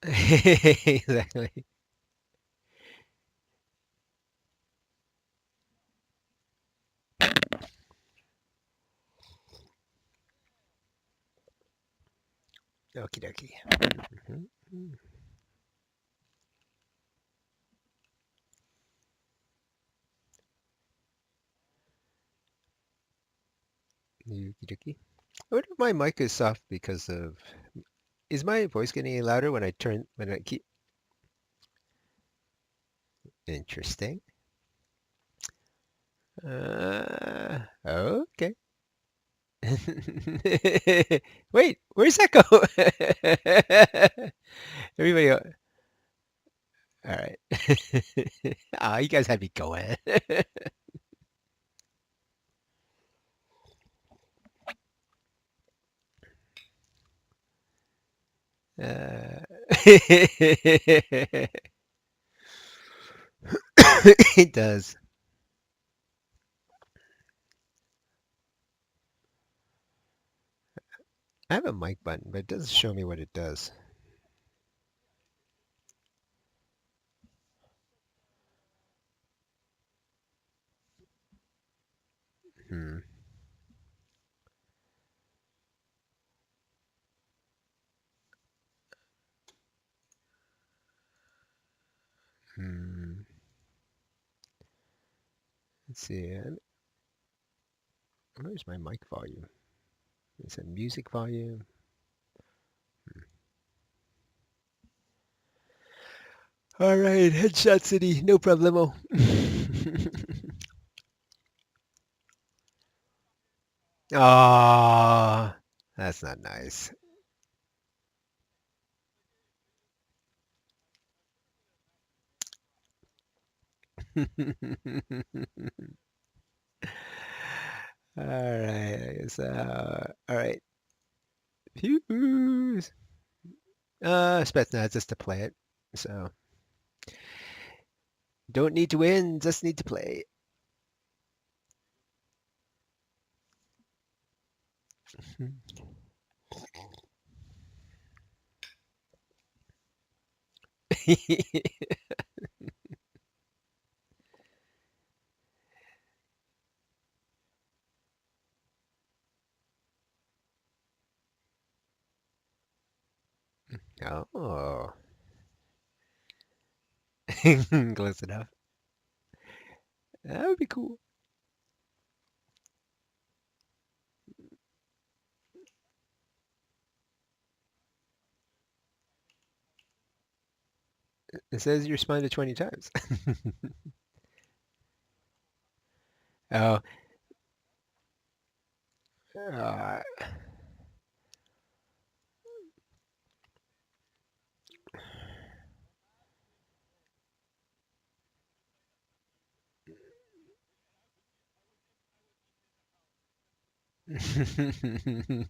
Exactly. Okie dokie. Mhm. Okie dokie. I wonder if my mic is soft because of. Is my voice getting any louder when I keep? Interesting. Okay. Wait, where's that go? Everybody, all right. Ah, you guys had me going. Uh, it does. I have a mic button, but it doesn't show me what it does. Hmm. Hmm. Let's see. Where's my mic volume? It said music volume. All right, Headshot City, no problemo. Ah, that's not nice. All right, I guess. All right. Pew. Speznatz just to play it. So don't need to win, just need to play. Oh, close enough. That would be cool. It says you responded 20 times. Oh, uh,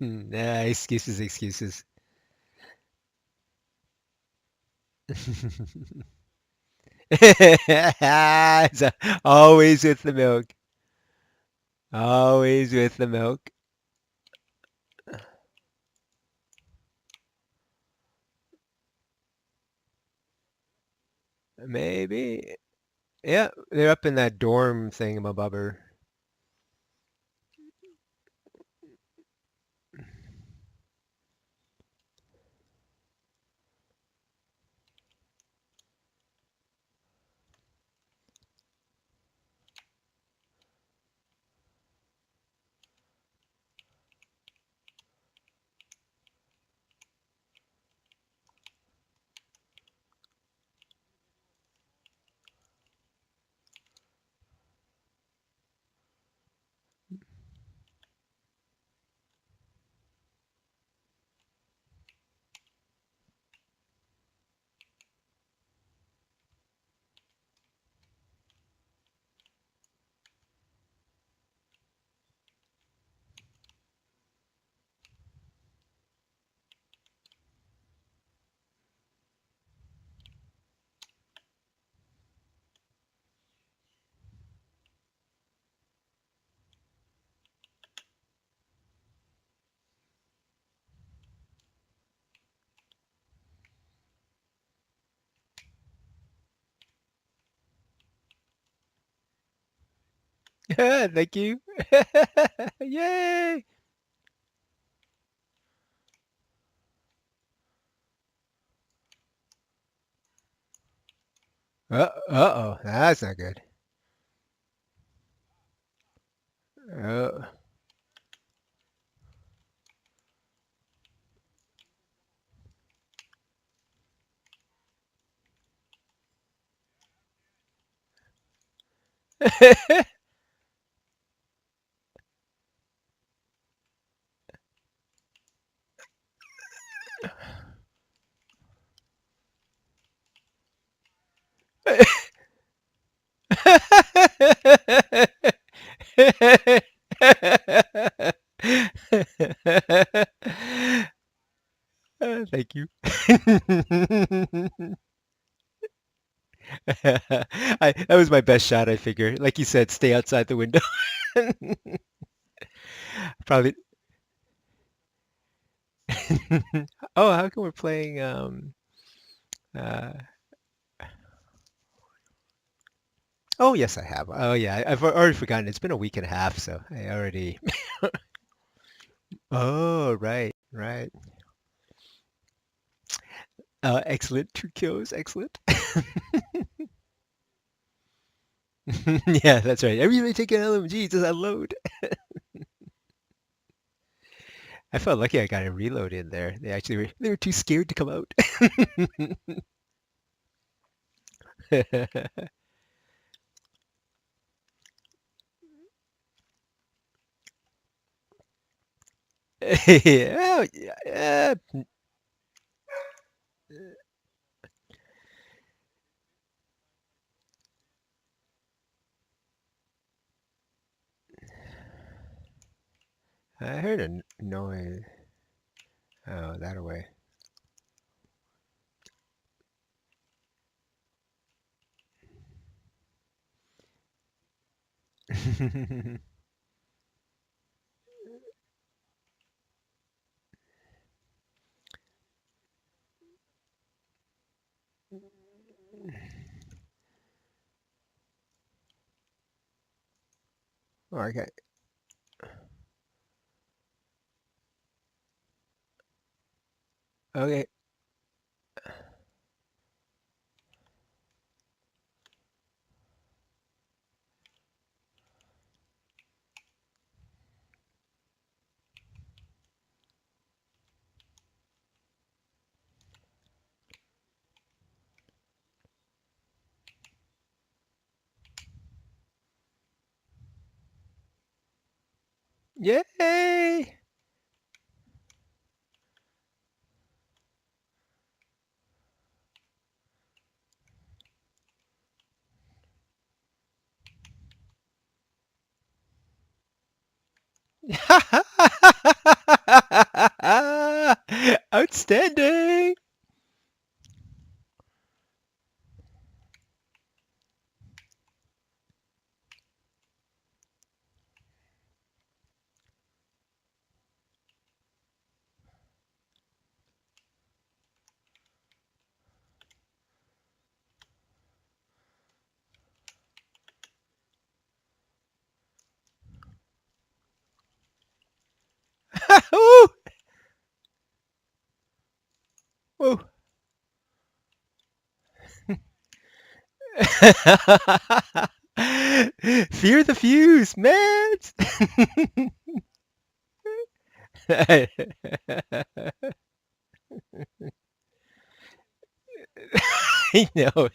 nah, excuses, excuses. It's always with the milk. Always with the milk. Maybe. Yeah, they're up in that dorm thingamabobber. Thank you. Yay! Uh-oh, that's not good. Oh. Thank you. That was my best shot, I figure. Like you said, stay outside the window. Probably. Oh, how come we're playing uh oh yes I have. Oh yeah, I've already forgotten. It's been a week and a half, so I already Oh, right, right. Excellent. 2 kills, excellent. Yeah, that's right. Everybody take an LMG, just unload. I felt lucky I got a reload in there. They were too scared to come out. Yeah, yeah, I heard a noise. Oh, that away. Okay. Okay. Yay! Outstanding! Ooh, ooh. Fear the fuse, man! I know.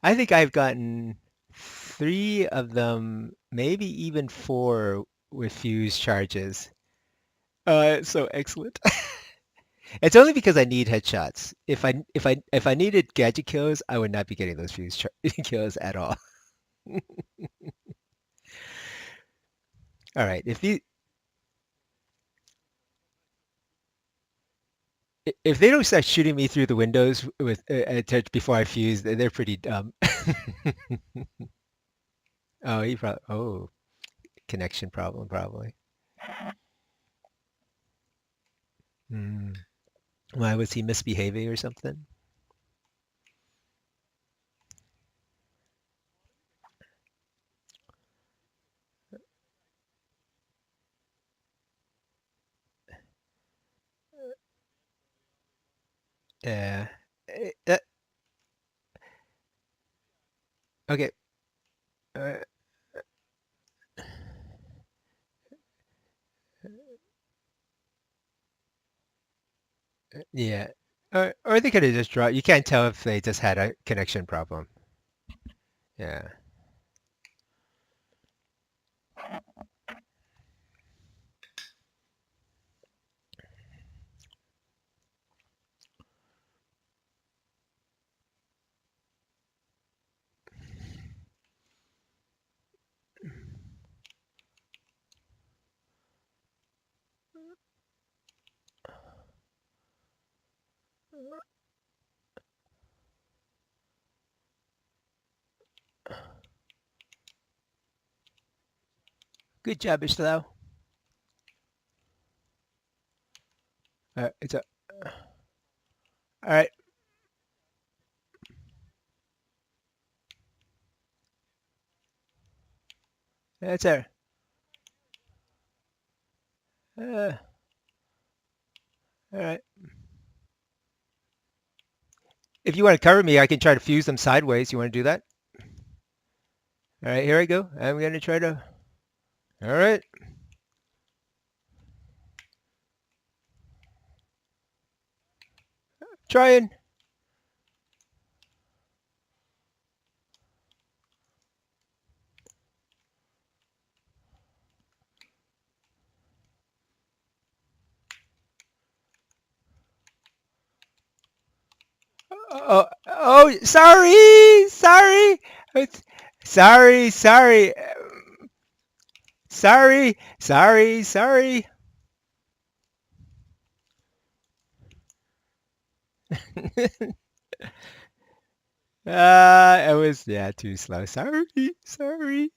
I think I've gotten 3 of them, maybe even 4 with fuse charges. So excellent. It's only because I need headshots. If I needed gadget kills, I would not be getting those kills at all. All right, if they don't start shooting me through the windows with before I fuse, they're pretty dumb. Oh, connection problem probably. Hmm. Why was he misbehaving or something? Yeah. Okay. Uh, yeah. Or they could have just dropped. You can't tell if they just had a connection problem. Yeah. Good job, Ishlau. It's a. All right. That's it. All right. If you want to cover me, I can try to fuse them sideways. You want to do that? All right. Here I go. I'm gonna try to. All right. Trying. Oh, oh, sorry, sorry, sorry, sorry, sorry, sorry, sorry. I was, yeah, too slow. Sorry, sorry.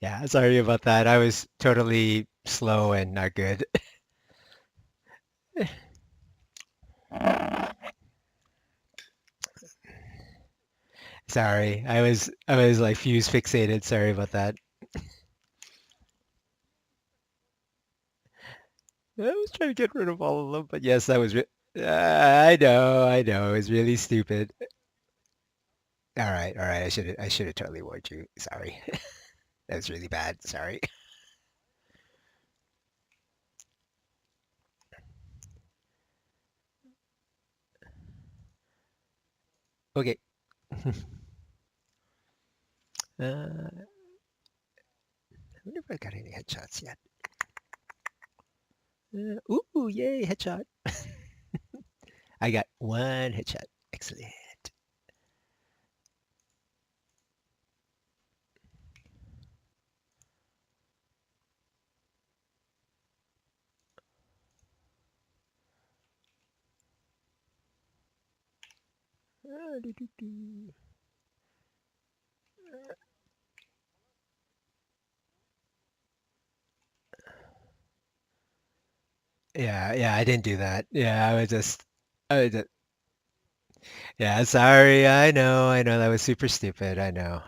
Yeah, sorry about that. I was totally slow and not good. Sorry. I was like fuse fixated. Sorry about that. I was trying to get rid of all of them, but yes, that was I know. It was really stupid. All right. I should have totally warned you. Sorry. That was really bad. Sorry. Okay. I wonder if I got any headshots yet. Ooh, yay, headshot. I got one headshot. Excellent. Doo. Yeah, yeah, I didn't do that. Yeah, I was just, yeah, sorry. I know, that was super stupid. I know.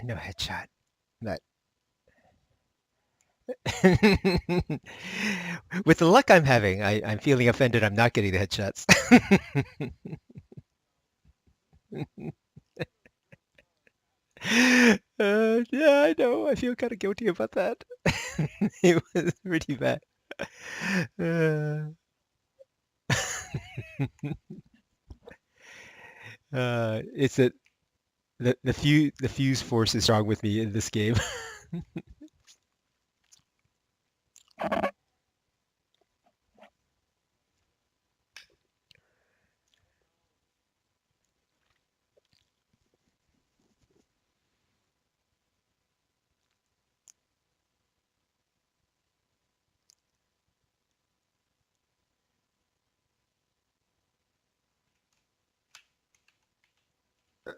No headshot. But with the luck I'm having, I'm feeling offended I'm not getting the headshots. Yeah, I know. I feel kind of guilty about that. It was pretty bad. Uh, it's that the fuse force is strong with me in this game.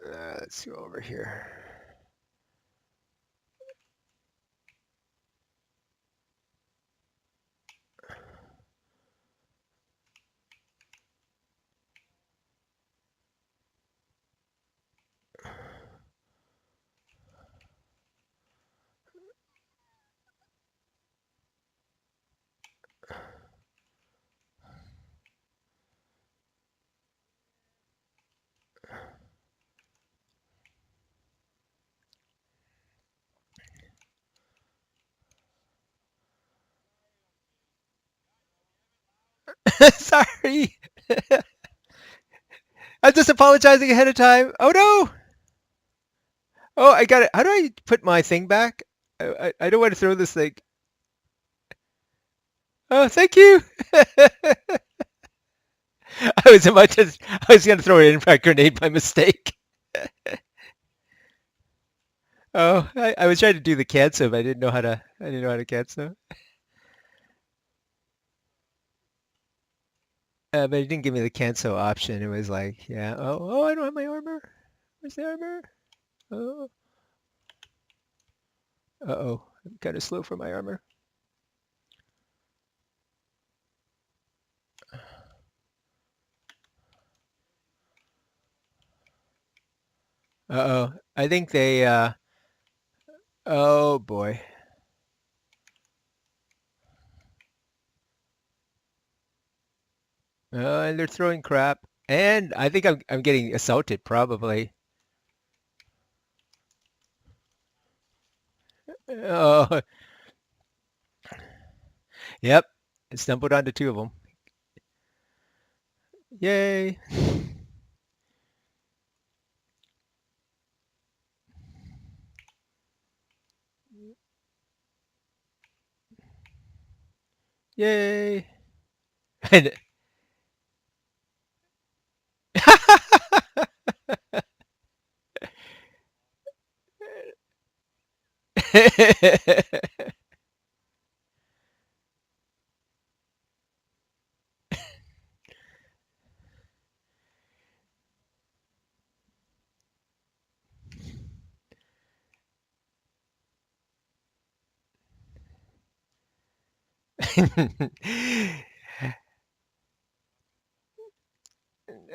Let's go over here. Sorry. I'm just apologizing ahead of time. Oh no! Oh, I got it. How do I put my thing back? I don't want to throw this thing. Oh, thank you. I was gonna throw an impact grenade by mistake. Oh, I was trying to do the cancel, but I didn't know how to cancel. But it didn't give me the cancel option. It was like, yeah, oh, I don't have my armor. Where's the armor? Oh, uh-oh. I'm kind of slow for my armor. Uh-oh. I think they, oh boy. And they're throwing crap. And I think I'm getting assaulted probably. Oh, yep. I stumbled onto two of them. Yay. Yay. And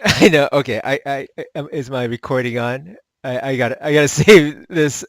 I know. Okay. Is my recording on? I gotta save this